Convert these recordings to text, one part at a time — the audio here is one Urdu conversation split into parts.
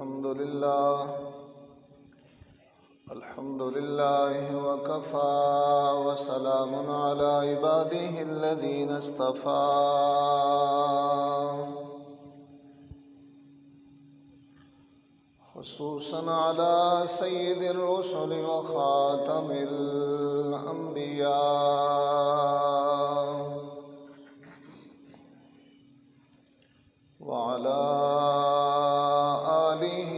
الحمد لله وكفى وسلام على عباده الذين اصطفى خصوصا على سيد الرسل وخاتم الأنبياء وعلى آله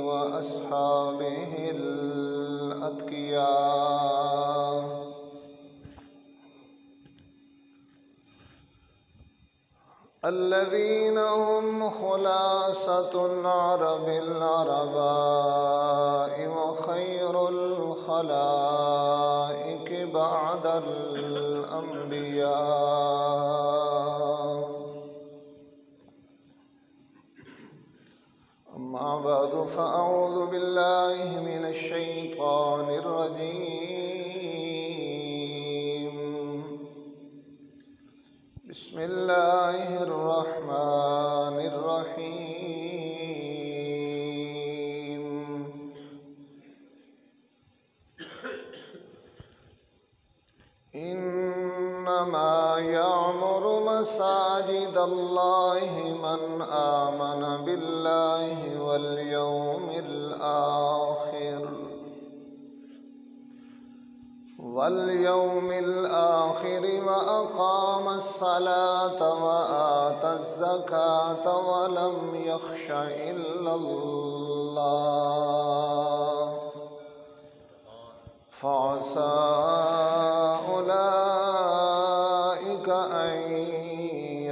وأصحابه الأتقياء الذين هم خلاصة العرب العرباء وخير الخلائق بعد الأنبياء. أما بعد فأعوذ بالله من الشيطان الرجيم. بسم الله الرحمن الرحيم. إنما يعمر مساجد الله من آمن بالله واليوم الآخر وأقام الصلاة وآتى الزكاة ولم يخش إلا الله فعسى أولئك أن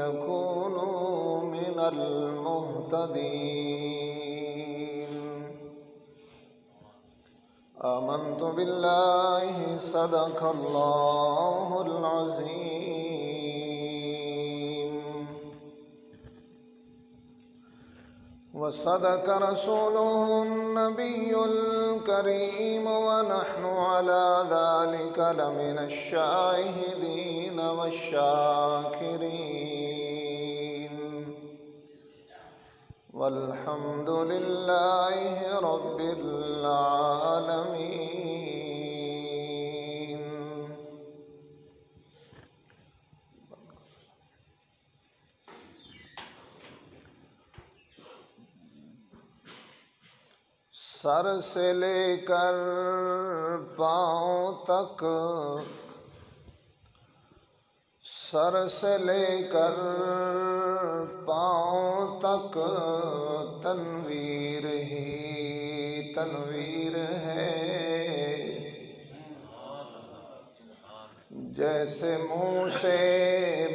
يكونوا من المهتدين. آمنت بالله صدق الله العظيم وصدق رسوله النبي الكريم ونحن على ذلك لمن الشاهدين والشاكرين والحمد لله رب العالمين. سر سے لے کر پاؤں تک، سر سے لے کر پاؤں تک تنویر ہی تنویر ہے. جیسے منہ سے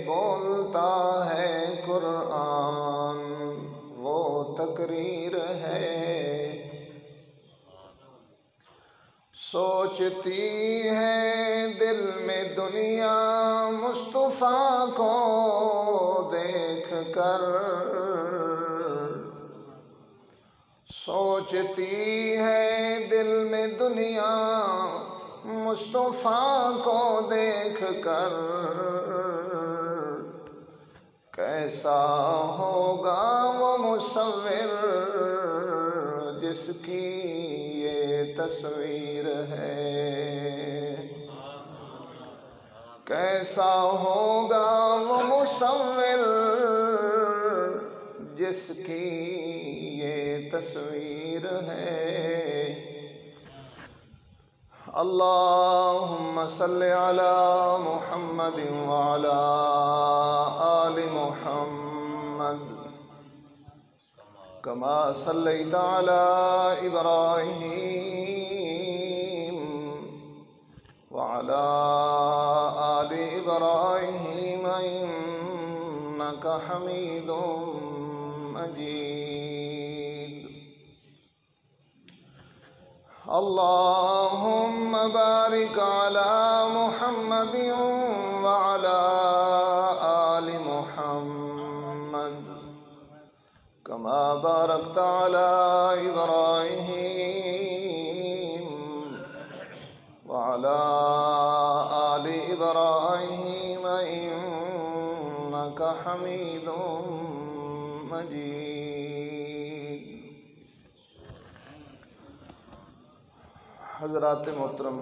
بولتا ہے قرآن وہ تقریر ہے. سوچتی ہے دل میں دنیا مصطفیٰ کو دیکھ کر، سوچتی ہے دل میں دنیا مصطفیٰ کو دیکھ کر. کیسا ہوگا وہ مصور جس کی یہ تصویر ہے. کیسا ہوگا وہ مصور جس کی یہ تصویر ہے. اللہم صلی علی محمد وعلی آل محمد كما صليت على إبراهيم وعلى آل إبراهيم إنك حميد مجيد. اللهم بارك على محمد وعلى آل محمد كما باركت على إبراهيم وعلى آل إبراهيم إنك حميد مجيد. حضرات محترم،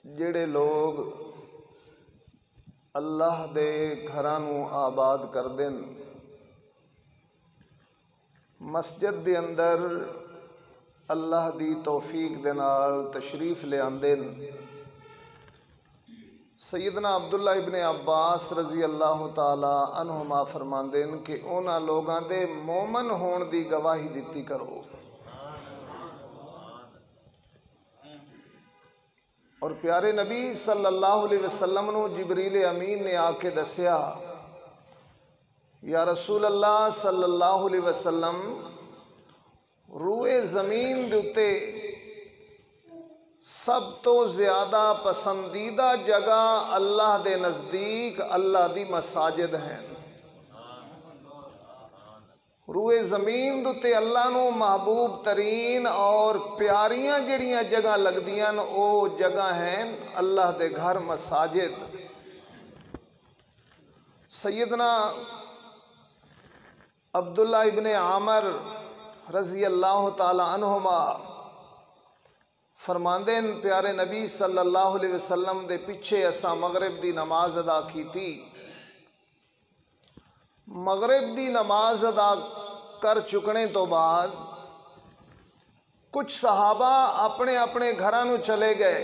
جڑے لوگ اللہ دے گھراں نوں آباد کردے ن، مسجد دے اندر اللہ دی توفیق دے نال تشریف لے آندے ن، سیدنا عبداللہ ابن عباس رضی اللہ تعالی عنہما فرماندے ن کہ انہاں لوگاں دے مومن ہون دی گواہی دتی کرو۔ اور پیارے نبی صلی اللہ علیہ وسلم نو جبریل امین نے آ کے دسیا، یا رسول اللہ صلی اللہ علیہ وسلم، روئے زمین دے اتے سب تو زیادہ پسندیدہ جگہ اللہ دے نزدیک اللہ دی مساجد ہیں۔ روئے زمین دے اللہ نو محبوب ترین اور پیاریاں جڑیاں جگہ لگدیاں او جگہ ہیں اللہ دے گھر، مساجد۔ سیدنا عبداللہ ابن عامر رضی اللہ تعالی عنہما فرماندے ن، پیارے نبی صلی اللہ علیہ وسلم دے پیچھے اساں مغرب دی نماز ادا کی تھی۔ مغرب دی نماز ادا کر چکنے تو بعد کچھ صحابہ اپنے اپنے گھراں نوں چلے گئے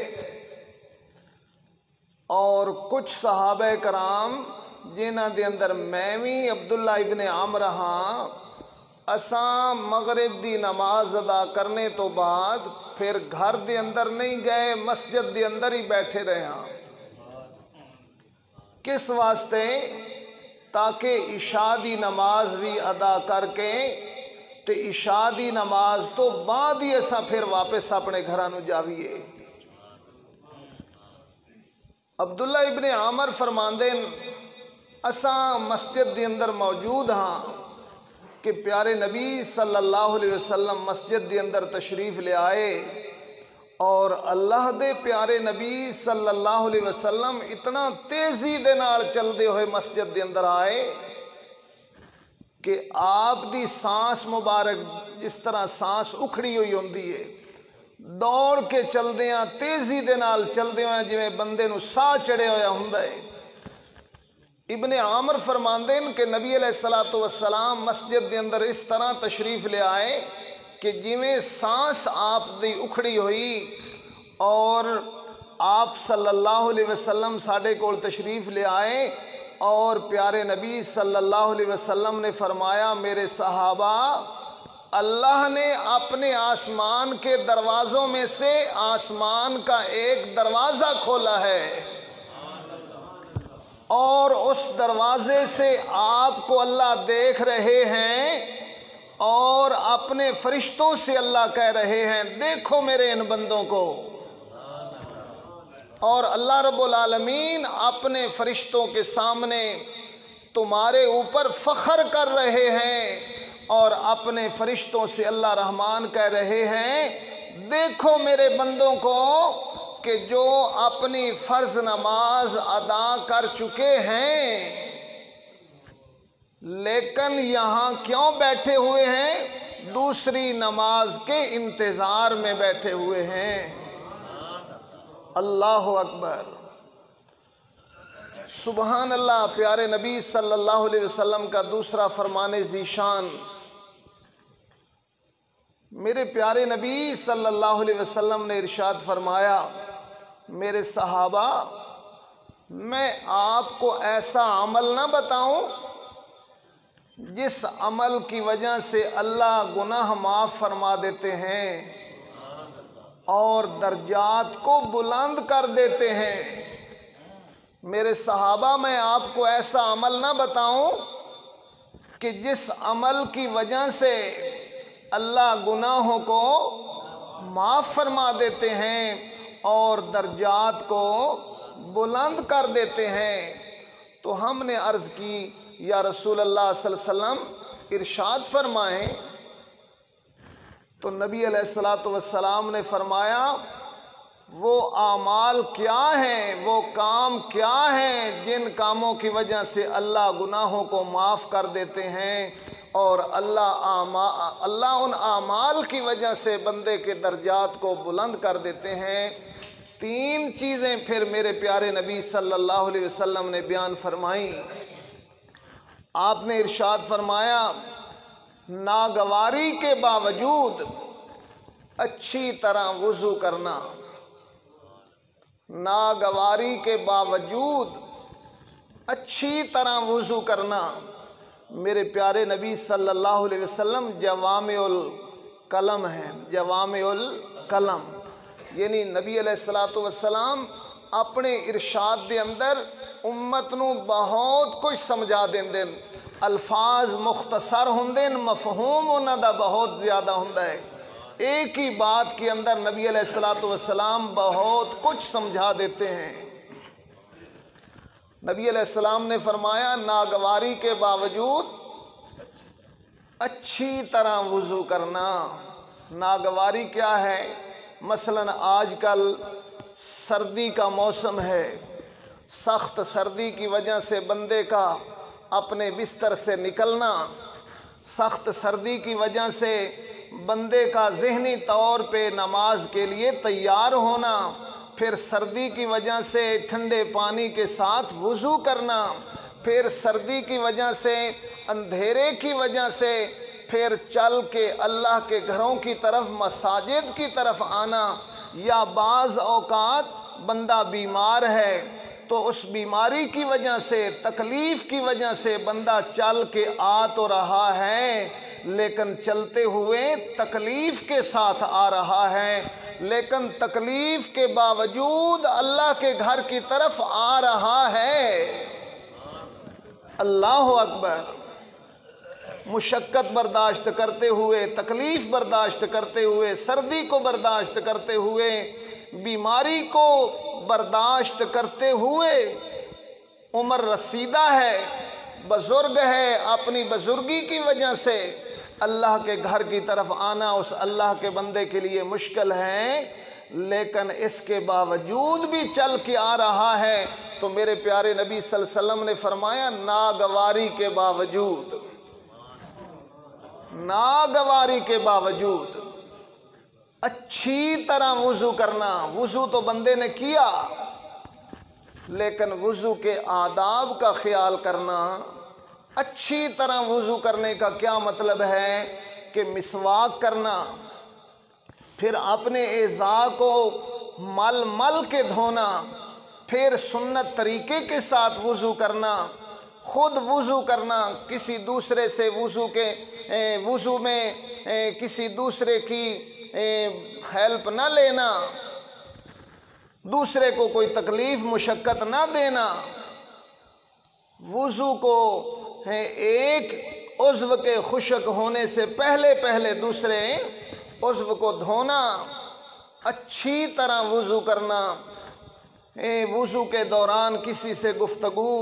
اور کچھ صحابہ کرام جنہاں دے اندر میں بھی عبداللہ ابن عامر ہاں، اساں مغرب دی نماز ادا کرنے تو بعد پھر گھر دے اندر نہیں گئے، مسجد دے اندر ہی بیٹھے رہے ہاں۔ کس واسطے؟ تاکہ عشاء دی نماز بھی ادا کر کے تے عشاء دی نماز تو بعد ہی اساں پھر واپس اپنے گھراں نوں جاویے۔ عبداللہ ابن عامر فرماندے ن، اساں مسجد دے اندر موجود ہاں کہ پیارے نبی صلی اللہ علیہ وسلم مسجد دے اندر تشریف لے آئے، اور اللہ دے پیارے نبی صلی اللہ علیہ وسلم اتنا تیزی دے نال چلدے ہوئے مسجد دے اندر آئے کہ آپ دی سانس مبارک جس طرح سانس اکھڑی ہوئی ہوندی ہے، دوڑ کے چلدیاں، تیزی دے نال چلدے ہوئے جویں بندے نوں ساہ چڑھے ہویا ہوندا ہے۔ ابن عامر فرماندے ن کہ نبی علیہ السلام مسجد دے اندر اس طرح تشریف لے آئے کہ جویں سانس آپ دی اکھڑی ہوئی، اور آپ صلی اللہ علیہ وسلم ساڈے کول تشریف لے آئے، اور پیارے نبی صلی اللہ علیہ وسلم نے فرمایا، میرے صحابہ، اللہ نے اپنے آسمان کے دروازوں میں سے آسمان کا ایک دروازہ کھولا ہے، اور اس دروازے سے آپ کو اللہ دیکھ رہے ہیں، اور اپنے فرشتوں سے اللہ کہہ رہے ہیں، دیکھو میرے ان بندوں کو۔ اور اللہ رب العالمین اپنے فرشتوں کے سامنے تمہارے اوپر فخر کر رہے ہیں، اور اپنے فرشتوں سے اللہ رحمان کہہ رہے ہیں، دیکھو میرے بندوں کو کہ جو اپنی فرض نماز ادا کر چکے ہیں، لیکن یہاں کیوں بیٹھے ہوئے ہیں؟ دوسری نماز کے انتظار میں بیٹھے ہوئے ہیں۔ اللہ اکبر، سبحان اللہ۔ پیارے نبی صلی اللہ علیہ وسلم کا دوسرا فرمان ذیشان، میرے پیارے نبی صلی اللہ علیہ وسلم نے ارشاد فرمایا، میرے صحابہ، میں آپ کو ایسا عمل نہ بتاؤں جس عمل کی وجہ سے اللہ گناہ معاف فرما دیتے ہیں اور درجات کو بلند کر دیتے ہیں۔ میرے صحابہ، میں آپ کو ایسا عمل نہ بتاؤں کہ جس عمل کی وجہ سے اللہ گناہوں کو معاف فرما دیتے ہیں اور درجات کو بلند کر دیتے ہیں۔ تو ہم نے عرض کی، یا رسول اللہ صلی اللہ علیہ وسلم ارشاد فرمائیں۔ تو نبی علیہ السلام نے فرمایا، وہ اعمال کیا ہیں، وہ کام کیا ہیں جن کاموں کی وجہ سے اللہ گناہوں کو معاف کر دیتے ہیں اور اللہ ان اعمال کی وجہ سے بندے کے درجات کو بلند کر دیتے ہیں۔ تین چیزیں پھر میرے پیارے نبی صلی اللہ علیہ وسلم نے بیان فرمائیں۔ آپ نے ارشاد فرمایا ناگواری کے باوجود اچھی طرح وضو کرنا، ناگواری کے باوجود اچھی طرح وضو کرنا۔ میرے پیارے نبی صلی اللہ علیہ وسلم جوامع الکلم ہیں، جوامع الکلم، یعنی نبی علیہ الصلوۃ والسلام اپنے ارشاد دے اندر امت نو بہت کچھ سمجھا دیندے، الفاظ مختصر ہوندے، مفہوم انہاں دا بہت زیادہ ہوندا ہے۔ ایک ہی بات کے اندر نبی علیہ الصلوۃ والسلام بہت کچھ سمجھا دیتے ہیں۔ نبی علیہ السلام نے فرمایا ناگواری کے باوجود اچھی طرح وضو کرنا۔ ناگواری کیا ہے؟ مثلاً آج کل سردی کا موسم ہے، سخت سردی کی وجہ سے بندے کا اپنے بستر سے نکلنا، سخت سردی کی وجہ سے بندے کا ذہنی طور پہ نماز کے لیے تیار ہونا، پھر سردی کی وجہ سے ٹھنڈے پانی کے ساتھ وضو کرنا، پھر سردی کی وجہ سے اندھیرے کی وجہ سے پھر چل کے اللہ کے گھروں کی طرف مساجد کی طرف آنا، یا بعض اوقات بندہ بیمار ہے تو اس بیماری کی وجہ سے، تکلیف کی وجہ سے بندہ چل کے آ تو رہا ہے لیکن چلتے ہوئے تکلیف کے ساتھ آ رہا ہے، لیکن تکلیف کے باوجود اللہ کے گھر کی طرف آ رہا ہے۔ اللہ اکبر! مشقت برداشت کرتے ہوئے، تکلیف برداشت کرتے ہوئے، سردی کو برداشت کرتے ہوئے، بیماری کو برداشت کرتے ہوئے، عمر رسیدہ ہے، بزرگ ہے، اپنی بزرگی کی وجہ سے اللہ کے گھر کی طرف آنا اس اللہ کے بندے کے لیے مشکل ہے، لیکن اس کے باوجود بھی چل کے آ رہا ہے۔ تو میرے پیارے نبی صلی اللہ علیہ وسلم نے فرمایا ناگواری کے باوجود، ناگواری کے باوجود اچھی طرح وضو کرنا۔ وضو تو بندے نے کیا، لیکن وضو کے آداب کا خیال کرنا۔ اچھی طرح وضو کرنے کا کیا مطلب ہے؟ کہ مسواک کرنا، پھر اپنے اعضاء کو مل مل کے دھونا، پھر سنت طریقے کے ساتھ وضو کرنا، خود وضو کرنا، کسی دوسرے سے وضو میں کسی دوسرے کی ہیلپ نہ لینا، دوسرے کو کوئی تکلیف مشقت نہ دینا، وضو کو ایک عضو کے خشک ہونے سے پہلے دوسرے عضو کو دھونا، اچھی طرح وضو کرنا، وضو کے دوران کسی سے گفتگو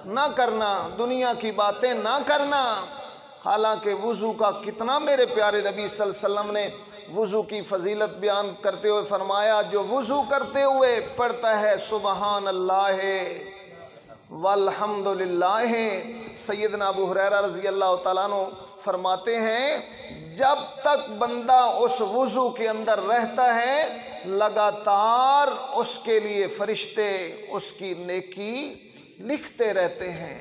نہ کرنا، دنیا کی باتیں نہ کرنا۔ حالانکہ وضو کا کتنا میرے پیارے نبی صلی اللہ علیہ وسلم نے وضو کی فضیلت بیان کرتے ہوئے فرمایا جو وضو کرتے ہوئے پڑھتا ہے سبحان اللہ والحمد للہ، سیدنا ابو ہریرہ رضی اللہ تعالیٰ عنہ فرماتے ہیں جب تک بندہ اس وضو کے اندر رہتا ہے لگاتار اس کے لیے فرشتے اس کی نیکی لکھتے رہتے ہیں،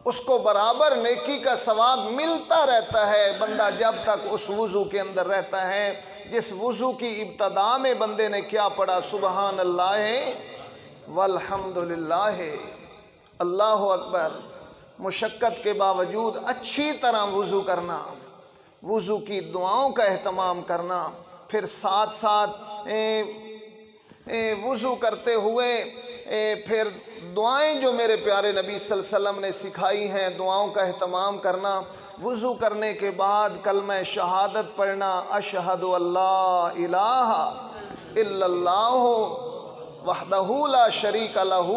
اس کو برابر نیکی کا ثواب ملتا رہتا ہے بندہ جب تک اس وضو کے اندر رہتا ہے۔ جس وضو کی ابتدا میں بندے نے کیا پڑھا سبحان اللہ والحمد للہ، اللہ اکبر، مشقت کے باوجود اچھی طرح وضو کرنا، وضو کی دعاؤں کا اہتمام کرنا، پھر ساتھ ساتھ وضو کرتے ہوئے پھر دعائیں جو میرے پیارے نبی صلی اللہ علیہ وسلم نے سکھائی ہیں دعاؤں کا اہتمام کرنا، وضو کرنے کے بعد کلمہ شہادت پڑھنا، اشہد اللہ الہ الا اللہ وحدہ لا شریک لہ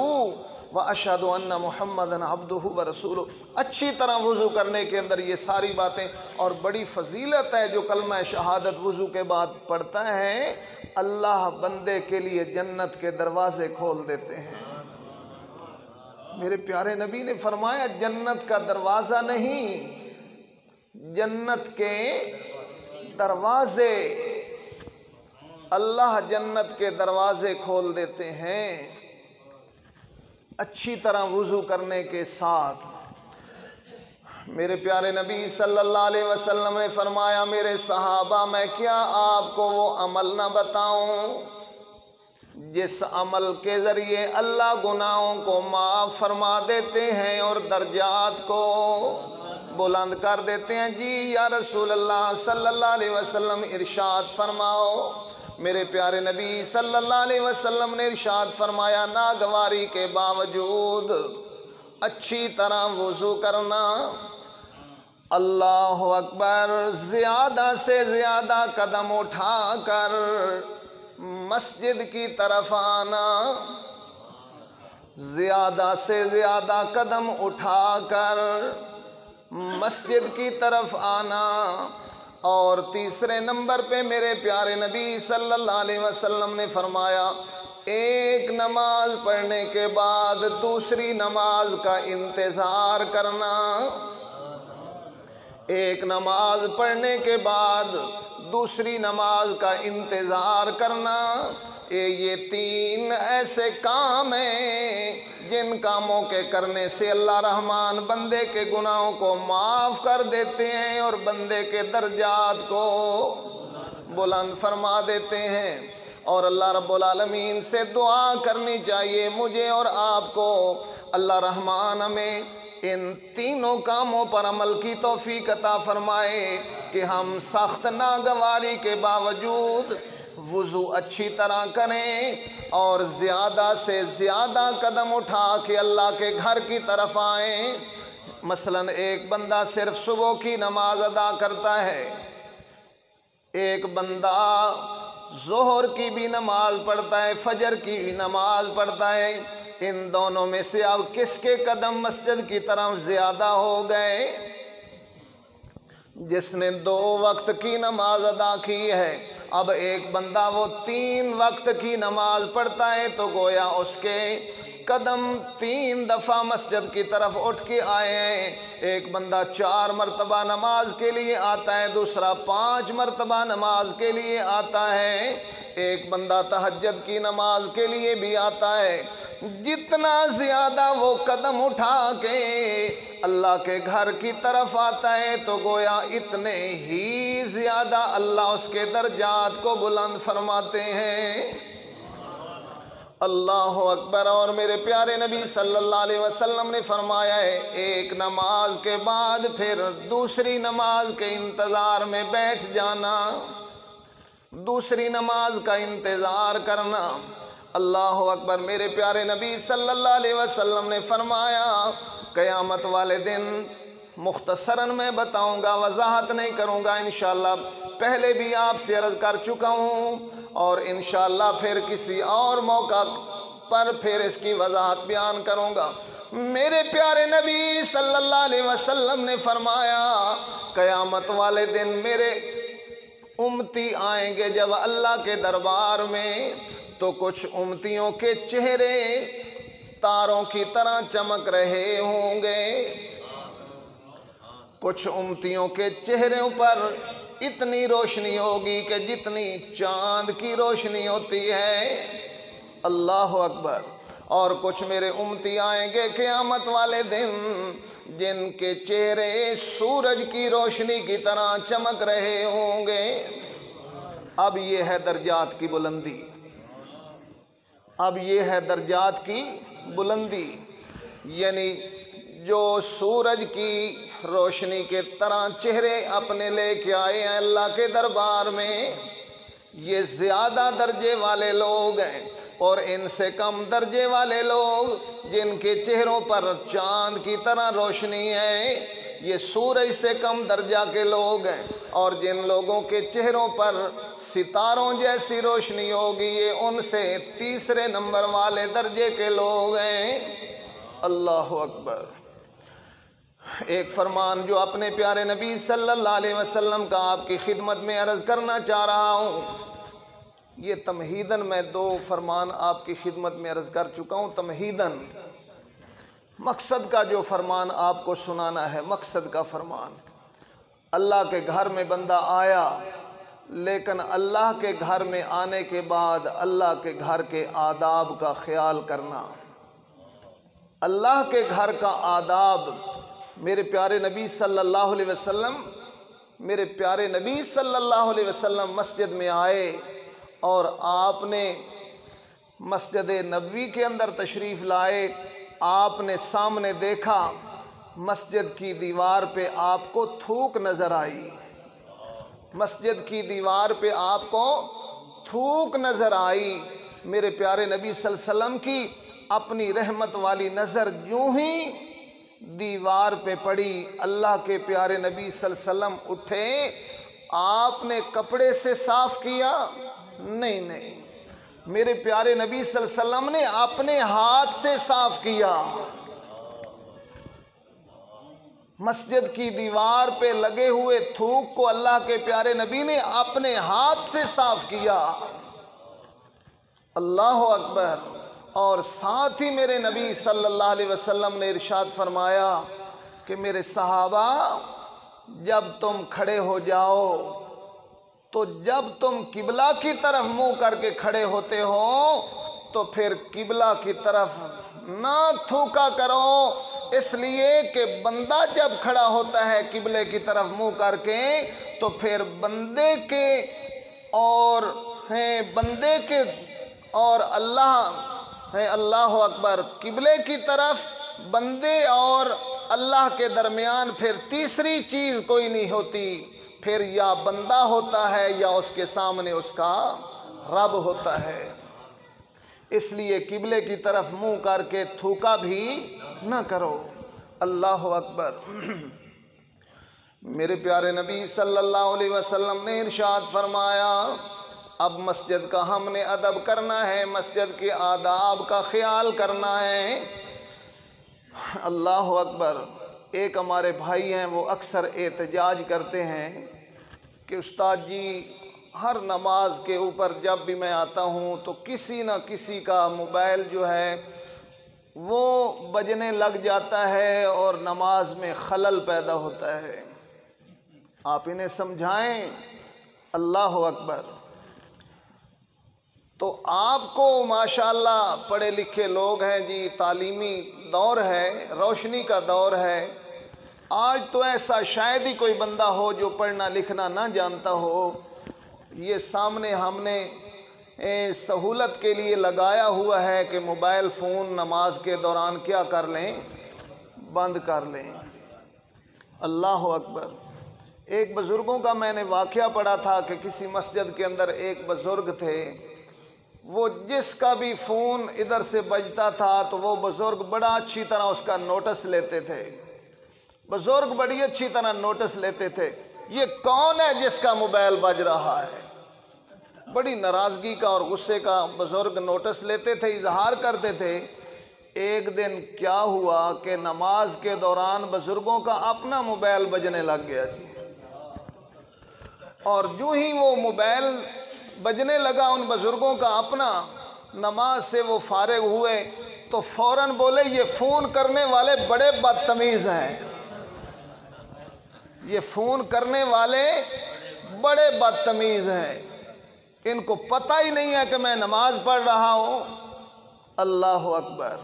واشہد ان محمدًا عبدہ ورسولہ۔ اچھی طرح وضو کرنے کے اندر یہ ساری باتیں، اور بڑی فضیلت ہے جو کلمہ شہادت وضو کے بعد پڑھتا ہے، اللہ بندے کے لیے جنت کے دروازے کھول دیتے ہیں۔ میرے پیارے نبی نے فرمایا جنت کا دروازہ نہیں، جنت کے دروازے، اللہ جنت کے دروازے کھول دیتے ہیں اچھی طرح وضو کرنے کے ساتھ۔ میرے پیارے نبی صلی اللہ علیہ وسلم نے فرمایا میرے صحابہ میں کیا آپ کو وہ عمل نہ بتاؤں جس عمل کے ذریعے اللہ گناہوں کو معاف فرما دیتے ہیں اور درجات کو بلند کر دیتے ہیں؟ جی یا رسول اللہ صلی اللہ علیہ وسلم ارشاد فرماؤ۔ میرے پیارے نبی صلی اللہ علیہ وسلم نے ارشاد فرمایا ناگواری کے باوجود اچھی طرح وضو کرنا، اللہ اکبر، زیادہ سے زیادہ قدم اٹھا کر مسجد کی طرف آنا، زیادہ سے زیادہ قدم اٹھا کر مسجد کی طرف آنا۔ اور تیسرے نمبر پہ میرے پیارے نبی صلی اللہ علیہ وسلم نے فرمایا ایک نماز پڑھنے کے بعد دوسری نماز کا انتظار کرنا، ایک نماز پڑھنے کے بعد دوسری نماز کا انتظار کرنا۔ یہ تین ایسے کام ہیں جن کاموں کے کرنے سے اللہ رحمان بندے کے گناہوں کو معاف کر دیتے ہیں اور بندے کے درجات کو بلند فرما دیتے ہیں۔ اور اللہ رب العالمین سے دعا کرنی چاہیے مجھے اور آپ کو، اللہ رحمان ہمیں ان تینوں کاموں پر عمل کی توفیق عطا فرمائے کہ ہم سخت ناگواری کے باوجود وضو اچھی طرح کریں اور زیادہ سے زیادہ قدم اٹھا کے اللہ کے گھر کی طرف آئیں۔ مثلا ایک بندہ صرف صبح کی نماز ادا کرتا ہے، ایک بندہ ظہر کی بھی نماز پڑھتا ہے، فجر کی بھی نماز پڑھتا ہے، ان دونوں میں سے اب کس کے قدم مسجد کی طرف زیادہ ہو گئے؟ جس نے 2 وقت کی نماز ادا کی ہے۔ اب ایک بندہ وہ 3 وقت کی نماز پڑھتا ہے تو گویا اس کے قدم 3 دفعہ مسجد کی طرف اٹھ کے آئے ہیں۔ ایک بندہ 4 مرتبہ نماز کے لیے آتا ہے، دوسرا 5 مرتبہ نماز کے لیے آتا ہے، ایک بندہ تہجد کی نماز کے لیے بھی آتا ہے۔ جتنا زیادہ وہ قدم اٹھا کے اللہ کے گھر کی طرف آتا ہے تو گویا اتنے ہی زیادہ اللہ اس کے درجات کو بلند فرماتے ہیں۔ اللہ اکبر۔ اور میرے پیارے نبی صلی اللہ علیہ وسلم نے فرمایا ہے ایک نماز کے بعد پھر دوسری نماز کے انتظار میں بیٹھ جانا، دوسری نماز کا انتظار کرنا۔ اللہ اکبر۔ میرے پیارے نبی صلی اللہ علیہ وسلم نے فرمایا قیامت والے دن، مختصراً میں بتاؤں گا، وضاحت نہیں کروں گا انشاءاللہ، پہلے بھی آپ سے عرض کر چکا ہوں اور انشاءاللہ پھر کسی اور موقع پر پھر اس کی وضاحت بیان کروں گا۔ میرے پیارے نبی صلی اللہ علیہ وسلم نے فرمایا قیامت والے دن میرے امتی آئیں گے جب اللہ کے دربار میں، تو کچھ امتیوں کے چہرے تاروں کی طرح چمک رہے ہوں گے، کچھ امتیوں کے چہروں پر اتنی روشنی ہوگی کہ جتنی چاند کی روشنی ہوتی ہے۔ اللہ اکبر۔ اور کچھ میرے امتی آئیں گے قیامت والے دن جن کے چہرے سورج کی روشنی کی طرح چمک رہے ہوں گے۔ اب یہ ہے درجات کی بلندی، اب یہ ہے درجات کی بلندی، یعنی جو سورج کی روشنی کے طرح چہرے اپنے لے کے آئے ہیں اللہ کے دربار میں، یہ زیادہ درجے والے لوگ ہیں۔ اور ان سے کم درجے والے لوگ جن کے چہروں پر چاند کی طرح روشنی ہے، یہ سورج سے کم درجہ کے لوگ ہیں۔ اور جن لوگوں کے چہروں پر ستاروں جیسی روشنی ہوگی یہ ان سے تیسرے نمبر والے درجے کے لوگ ہیں۔ اللہ اکبر۔ ایک فرمان جو اپنے پیارے نبی صلی اللہ علیہ وسلم کا آپ کی خدمت میں عرض کرنا چاہ رہا ہوں، یہ تمہیداً میں 2 فرمان آپ کی خدمت میں عرض کر چکا ہوں تمہیداً، مقصد کا جو فرمان آپ کو سنانا ہے، مقصد کا فرمان۔ اللہ کے گھر میں بندہ آیا، لیکن اللہ کے گھر میں آنے کے بعد اللہ کے گھر کے آداب کا خیال کرنا۔ اللہ کے گھر کا آداب، میرے پیارے نبی صلی اللہ علیہ وسلم میرے پیارے نبی صلی اللہ علیہ وسلم مسجد میں آئے اور آپ نے مسجد نبوی کے اندر تشریف لائے۔ آپ نے سامنے دیکھا مسجد کی دیوار پہ آپ کو تھوک نظر آئی، مسجد کی دیوار پہ آپ کو تھوک نظر آئی۔ میرے پیارے نبی صلی اللہ علیہ وسلم کی اپنی رحمت والی نظر یوں ہی دیوار پہ پڑی، اللہ کے پیارے نبی صلی اللہ علیہ وسلم اٹھے۔ آپ نے کپڑے سے صاف کیا؟ نہیں، میرے پیارے نبی صلی اللہ علیہ وسلم نے اپنے ہاتھ سے صاف کیا۔ مسجد کی دیوار پہ لگے ہوئے تھوک کو اللہ کے پیارے نبی نے اپنے ہاتھ سے صاف کیا۔ اللہ اکبر۔ اور ساتھ ہی میرے نبی صلی اللہ علیہ وسلم نے ارشاد فرمایا کہ میرے صحابہ، جب تم کھڑے ہو جاؤ تو جب تم قبلہ کی طرف منہ کر کے کھڑے ہوتے ہو تو پھر قبلہ کی طرف نہ تھوکا کرو، اس لیے کہ بندہ جب کھڑا ہوتا ہے قبلے کی طرف منہ کر کے تو پھر بندے کے اور اللہ اکبر، قبلے کی طرف بندے اور اللہ کے درمیان پھر تیسری چیز کوئی نہیں ہوتی، پھر یا بندہ ہوتا ہے یا اس کے سامنے اس کا رب ہوتا ہے۔ اس لیے قبلے کی طرف منہ کر کے تھوکا بھی نہ کرو۔ اللہ اکبر۔ میرے پیارے نبی صلی اللہ علیہ وسلم نے ارشاد فرمایا، اب مسجد کا ہم نے ادب کرنا ہے، مسجد کے آداب کا خیال کرنا ہے۔ اللہ اکبر۔ ایک ہمارے بھائی ہیں، وہ اکثر احتجاج کرتے ہیں کہ استاد جی، ہر نماز کے اوپر جب بھی میں آتا ہوں تو کسی نہ کسی کا موبائل جو ہے وہ بجنے لگ جاتا ہے اور نماز میں خلل پیدا ہوتا ہے، آپ انہیں سمجھائیں۔ اللہ اکبر۔ تو آپ کو ماشاءاللہ پڑھے لکھے لوگ ہیں جی، تعلیمی دور ہے، روشنی کا دور ہے۔ آج تو ایسا شاید ہی کوئی بندہ ہو جو پڑھنا لکھنا نہ جانتا ہو۔ یہ سامنے ہم نے سہولت کے لیے لگایا ہوا ہے کہ موبائل فون نماز کے دوران کیا کر لیں، بند کر لیں۔ اللہ اکبر۔ ایک بزرگوں کا میں نے واقعہ پڑھا تھا کہ کسی مسجد کے اندر ایک بزرگ تھے، وہ جس کا بھی فون ادھر سے بجتا تھا تو وہ بزرگ بڑا اچھی طرح اس کا نوٹس لیتے تھے، بزرگ بڑی اچھی طرح نوٹس لیتے تھے، یہ کون ہے جس کا موبائل بج رہا ہے۔ بڑی ناراضگی کا اور غصے کا بزرگ نوٹس لیتے تھے، اظہار کرتے تھے۔ ایک دن کیا ہوا کہ نماز کے دوران بزرگوں کا اپنا موبائل بجنے لگ گیا جی، اور جو ہی وہ موبائل بجنے لگا ان بزرگوں کا اپنا، نماز سے وہ فارغ ہوئے تو فوراً بولے، یہ فون کرنے والے بڑے بدتمیز ہیں، یہ فون کرنے والے بڑے بدتمیز ہیں، ان کو پتہ ہی نہیں ہے کہ میں نماز پڑھ رہا ہوں۔ اللہ اکبر۔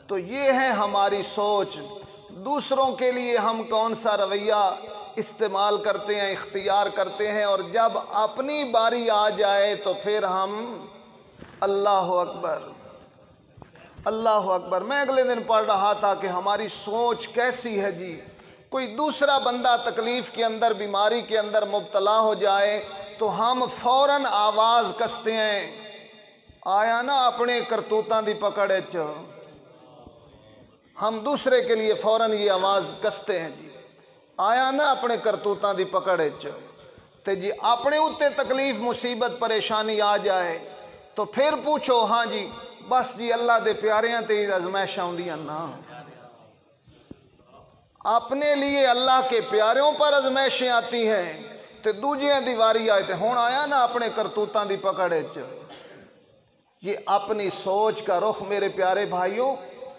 تو یہ ہے ہماری سوچ، دوسروں کے لیے ہم کون سا رویہ استعمال کرتے ہیں، اختیار کرتے ہیں، اور جب اپنی باری آ جائے تو پھر ہم اللہ اکبر، اللہ اکبر۔ میں اگلے دن پڑھ رہا تھا کہ ہماری سوچ کیسی ہے جی، کوئی دوسرا بندہ تکلیف کے اندر، بیماری کے اندر مبتلا ہو جائے تو ہم فوراً آواز کستے ہیں، آیا نا اپنے کرتوتاں دی پکڑ وچ، ہم دوسرے کے لیے فوراً یہ آواز کستے ہیں جی، آیا نا اپنے کرتوتاں دی پکڑ وچ، تے جی اپنے اتے تکلیف مصیبت پریشانی آ جائے تو پھر پوچھو، ہاں جی بس جی اللہ دے پیاریاں تے ازمائشاں ہوندیاں نا، اپنے لیے اللہ کے پیاروں پر ازمائشیں آتی ہیں تے دوجیاں دی واری آئے تے ہون آیا نا اپنے کرتوتاں دی پکڑ وچ۔ یہ اپنی سوچ کا رخ میرے پیارے بھائیوں